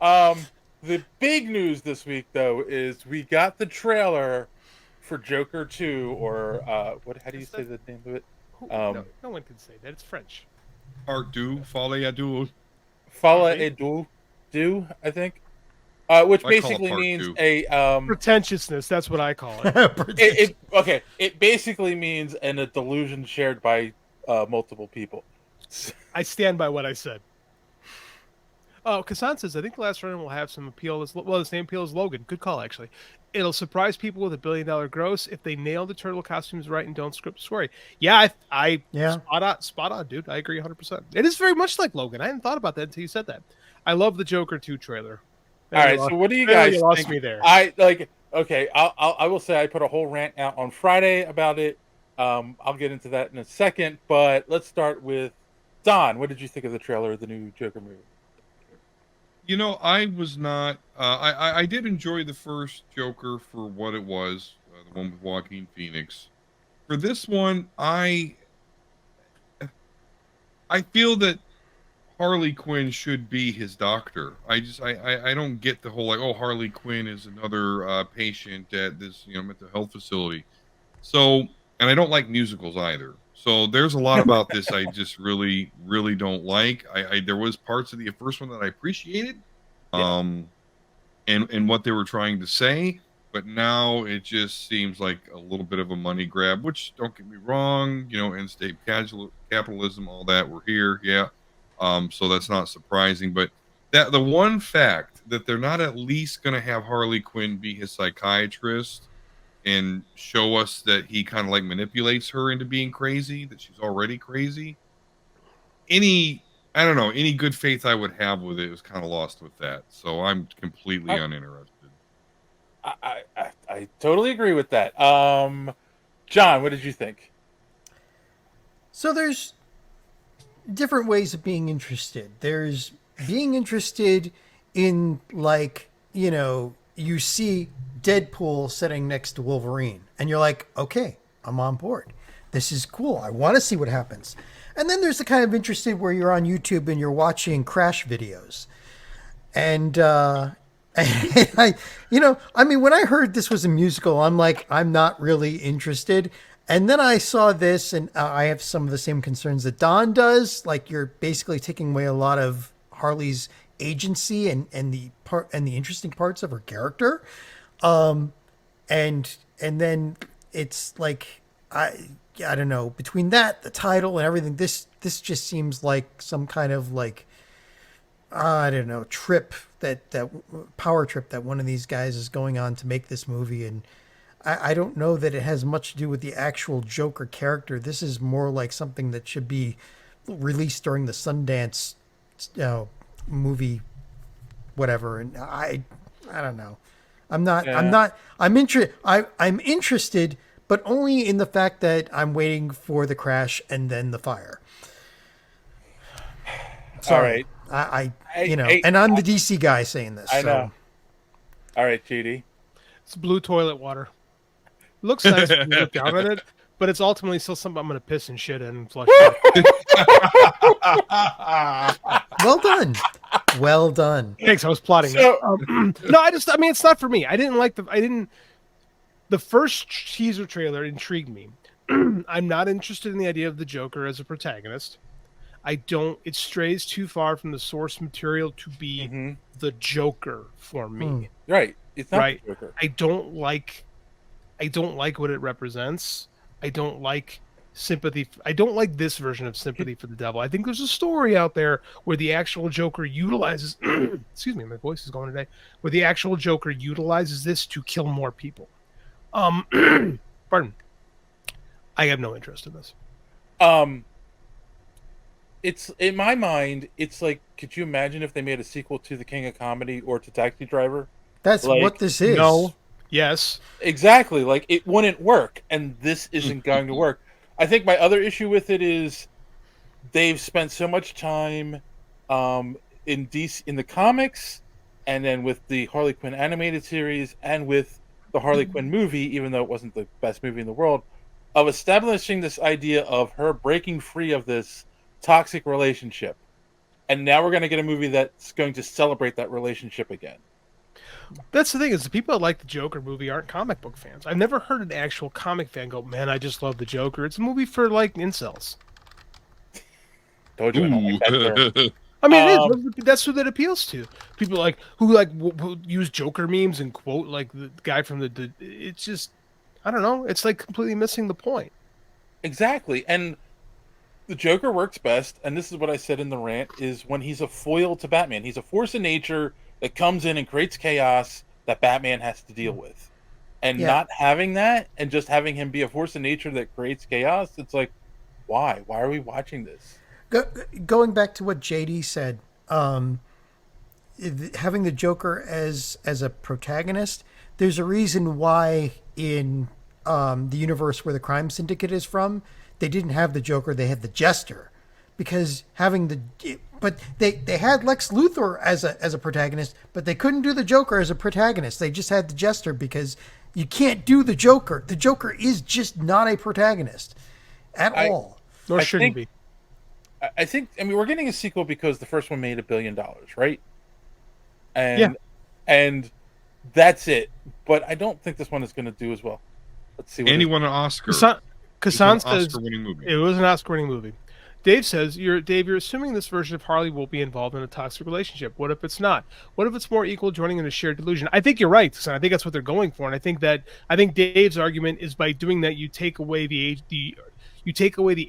The big news this week, though, is we got the trailer for Joker 2, or what? How do you Is say that the name of it? no? No one can say that. It's French. Part Deux, Folie à Deux. Fala Folie. et do, I think. Which I call it basically Part means Two. a Pretentiousness. That's what I call it. it okay. It basically means a delusion shared by multiple people. I stand by what I said. Oh, Kasan says, I think the last run will have some appeal. Well, the same appeal as Logan. Good call, actually. It'll surprise people with $1 billion gross if they nail the turtle costumes right and don't script the story. Yeah, Yeah. spot on, dude. I agree 100%. It is very much like Logan. I hadn't thought about that until you said that. I love the Joker 2 trailer. All There you right, lost, so what do you there guys you lost think? me there. I like. Okay, I will say I put a whole rant out on Friday about it. I'll get into that in a second, but let's start with Don. What did you think of the trailer of the new Joker movie? I was not. I did enjoy the first Joker for what it was, the one with Joaquin Phoenix. For this one, I feel that Harley Quinn should be his doctor. I don't get the whole like, oh, Harley Quinn is another patient at this mental health facility. So, and I don't like musicals either. So there's a lot about this I just really don't like. I there was parts of the first one that I appreciated, Yeah. and what they were trying to say, but now it just seems like a little bit of a money grab. Which, don't get me wrong, end state capitalism, all that, we're here, yeah. So that's not surprising, but that the one fact that they're not at least going to have Harley Quinn be his psychiatrist and show us that he kind of like manipulates her into being crazy, that she's already crazy. I don't know, any good faith I would have with it was kind of lost with that. So I'm completely I, uninterested. I totally agree with that. John, what did you think? So there's different ways of being interested. There's being interested in, like, you see Deadpool sitting next to Wolverine and you're like, okay, I'm on board. This is cool. I want to see what happens. And then there's the kind of interested where you're on YouTube and you're watching crash videos. And and when I heard this was a musical, I'm like, I'm not really interested. And then I saw this, and I have some of the same concerns that Don does. Like, you're basically taking away a lot of Harley's agency and the interesting parts of her character. And then it's like, I don't know, between that, the title, and everything, this just seems like some kind of, like, I don't know, trip that power trip that one of these guys is going on to make this movie. And I don't know that it has much to do with the actual Joker character. This is more like something that should be released during the Sundance movie, whatever. And I don't know. Yeah. I'm interested, but only in the fact that I'm waiting for the crash and then the fire. All Sorry. right. And I'm the DC guy saying this. I So know. All right, GD. It's blue toilet water. It looks nice when you look down at it, but it's ultimately still something I'm going to piss and shit in and flush out. well done. Well done. Thanks. I was plotting So- that. No, I mean, it's not for me. The first teaser trailer intrigued me. I'm not interested in the idea of the Joker as a protagonist. It strays too far from the source material to be the Joker for me. Right. It's not Right. the Joker. I don't like what it represents. I don't like sympathy. I don't like this version of sympathy for the devil. I think there's a story out there where the actual Joker utilizes excuse me, my voice is going today. Where the actual Joker utilizes this to kill more people. Pardon. I have no interest in this. It's in my mind. It's like, could you imagine if they made a sequel to The King of Comedy or to Taxi Driver? That's Like, what this is. No. Yes. Exactly. Like, it wouldn't work, and this isn't going to work. I think my other issue with it is they've spent so much time in DC in the comics, and then with the Harley Quinn animated series, and with the Harley Quinn movie, even though it wasn't the best movie in the world, of establishing this idea of her breaking free of this toxic relationship and now we're going to get a movie that's going to celebrate that relationship again. That's the thing, is the people that like the Joker movie aren't comic book fans. I've never heard an actual comic fan go, man, I just love the Joker. It's a movie for like incels. Told you I don't like that term. I mean, it is. That's who that appeals to. People like who use Joker memes and quote like the guy from the. It's just, I don't know. It's like completely missing the point. Exactly, and the Joker works best, and this is what I said in the rant, is when he's a foil to Batman. He's a force of nature that comes in and creates chaos that Batman has to deal with. And not having that, and just having him be a force of nature that creates chaos, it's like, why? Why are we watching this? Going back to what JD said, having the Joker as a protagonist, there's a reason why in the universe where the Crime Syndicate is from, they didn't have the Joker, they had the Jester. Because but they had Lex Luthor as a protagonist, but they couldn't do the Joker as a protagonist. They just had the Jester because you can't do the Joker. The Joker is just not a protagonist at all. Nor shouldn't be. I think, I mean, we're getting a sequel because the first one made $1 billion, right? And that's it. But I don't think this one is going to do as well. Let's see. And he won an Oscar. Kassan says Oscar-winning movie. It was an Oscar-winning movie. Dave says, you're assuming this version of Harley will be involved in a toxic relationship. What if it's not? What if it's more equal, joining in a shared delusion? I think you're right, Kassan. I think that's what they're going for, and I think Dave's argument is by doing that, you take away the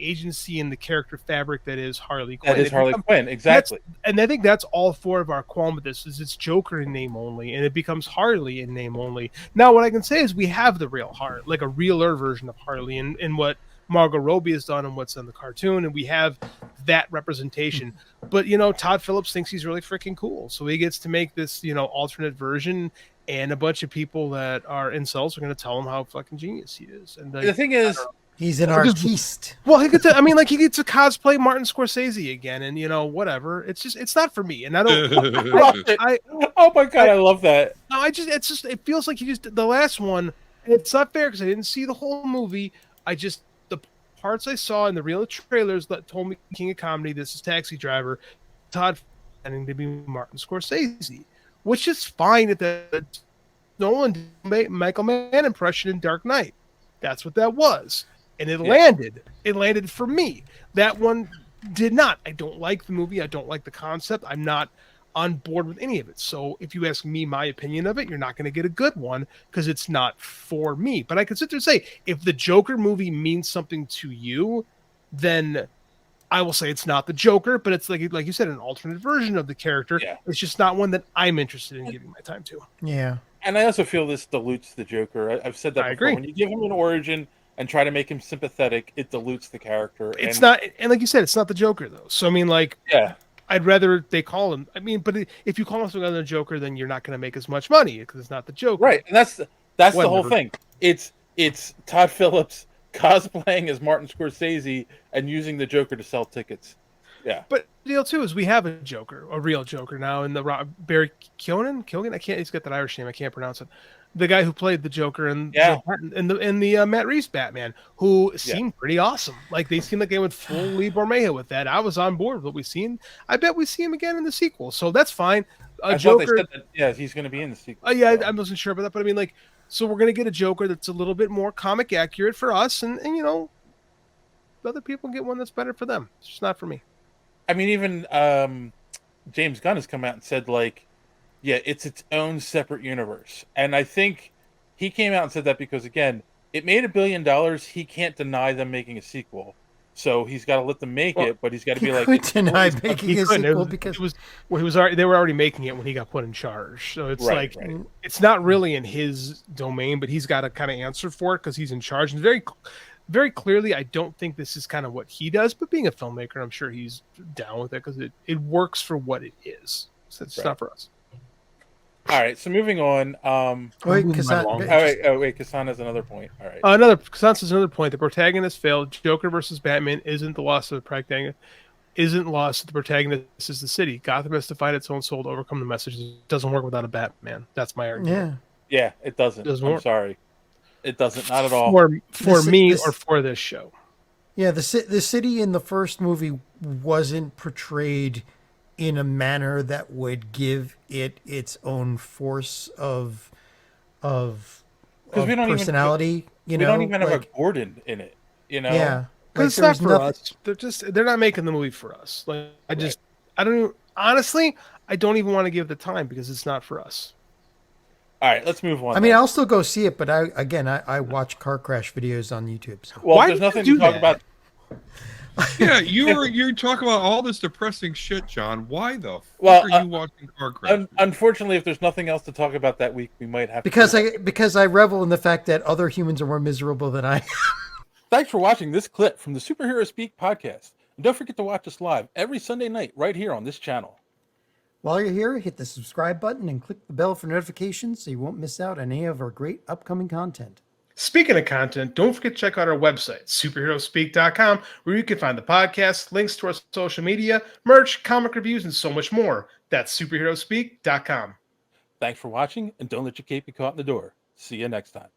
agency and the character fabric that is Harley Quinn. That is Harley Quinn, exactly. And I think that's all four of our qualm with this, is it's Joker in name only, and it becomes Harley in name only. Now, what I can say is we have the real Harley, like a realer version of Harley, in what Margot Robbie has done and what's in the cartoon, and we have that representation. But, Todd Phillips thinks he's really freaking cool, so he gets to make this, alternate version, and a bunch of people that are incels are going to tell him how fucking genius he is. And the thing is, he's an artiste. Well, he gets to cosplay Martin Scorsese again, and whatever. It's not for me, and I don't. Oh my god, I love that. No, it feels like the last one. It's not fair because I didn't see the whole movie. The parts I saw in the real trailers that told me King of Comedy, this is Taxi Driver, Todd pretending to be Martin Scorsese, which is fine if that Nolan did Michael Mann impression in Dark Knight. That's what that was. And it landed. It landed for me. That one did not. I don't like the movie. I don't like the concept. I'm not on board with any of it. So if you ask me my opinion of it, you're not going to get a good one because it's not for me. But I can sit there and say, if the Joker movie means something to you, then I will say it's not the Joker, but it's like you said, an alternate version of the character. Yeah. It's just not one that I'm interested in giving my time to. Yeah. And I also feel this dilutes the Joker. I've said that before. Agree. When you give him an origin and try to make him sympathetic, it dilutes the character. It's not, and like you said, it's not the Joker though. So I mean, I'd rather they call him. I mean, but if you call him something other than Joker, then you're not going to make as much money because it's not the Joker. Right, and that's the whole thing. It's Todd Phillips cosplaying as Martin Scorsese and using the Joker to sell tickets. Yeah, but the deal too is we have a Joker, a real Joker now in the Barry Keoghan. I can't. He's got that Irish name. I can't pronounce it. The guy who played the Joker in the Matt Reeves Batman, who seemed pretty awesome. Like they seemed like they went full Lee Bormeja with that. I was on board with what we've seen. I bet we see him again in the sequel, so that's fine. Joker, he's going to be in the sequel. I wasn't sure about that, but I mean, like, so we're going to get a Joker that's a little bit more comic accurate for us, and other people get one that's better for them. It's just not for me. I mean, even James Gunn has come out and said it's its own separate universe. And I think he came out and said that because, again, it made $1 billion. He can't deny them making a sequel. So he's got to let them make it, but he's got to be like... He could deny making a sequel because... they were already making it when he got put in charge. So it's it's not really in his domain, but he's got to kind of answer for it because he's in charge. And very, very clearly, I don't think this is kind of what he does, but being a filmmaker, I'm sure he's down with it because it works for what it is. So it's not for us. All right, so moving on. Kassan has another point. All right. Kassan says another point. The protagonist failed. Joker versus Batman isn't the loss of the protagonist. Isn't lost. The protagonist is the city. Gotham has to find its own soul to overcome the message. It doesn't work without a Batman. That's my argument. Yeah, it doesn't. I'm sorry. It doesn't. Not at all. For me or for this show. Yeah, the city in the first movie wasn't portrayed in a manner that would give it its own force of Because we don't personality. we don't even have a Gordon in it. You know. Yeah, Because it's not for us. They're not making the movie for us. Like I don't even, honestly, I don't even want to give the time because it's not for us. All right, let's move on. I mean, I'll still go see it, but I watch car crash videos on YouTube. So. Well, Why there's do you nothing do to talk that? about. Yeah, you're talking about all this depressing shit, John. Why the fuck Well, are you watching car crash? Unfortunately, if there's nothing else to talk about that week, we might have Because to. I revel in the fact that other humans are more miserable than I am. Thanks for watching this clip from the Superhero Speak podcast. And don't forget to watch us live every Sunday night right here on this channel. While you're here, hit the subscribe button and click the bell for notifications so you won't miss out on any of our great upcoming content. Speaking of content, don't forget to check out our website, superheroespeak.com, where you can find the podcast, links to our social media, merch, comic reviews, and so much more. That's superheroespeak.com. Thanks for watching, and don't let your cape be caught in the door. See you next time.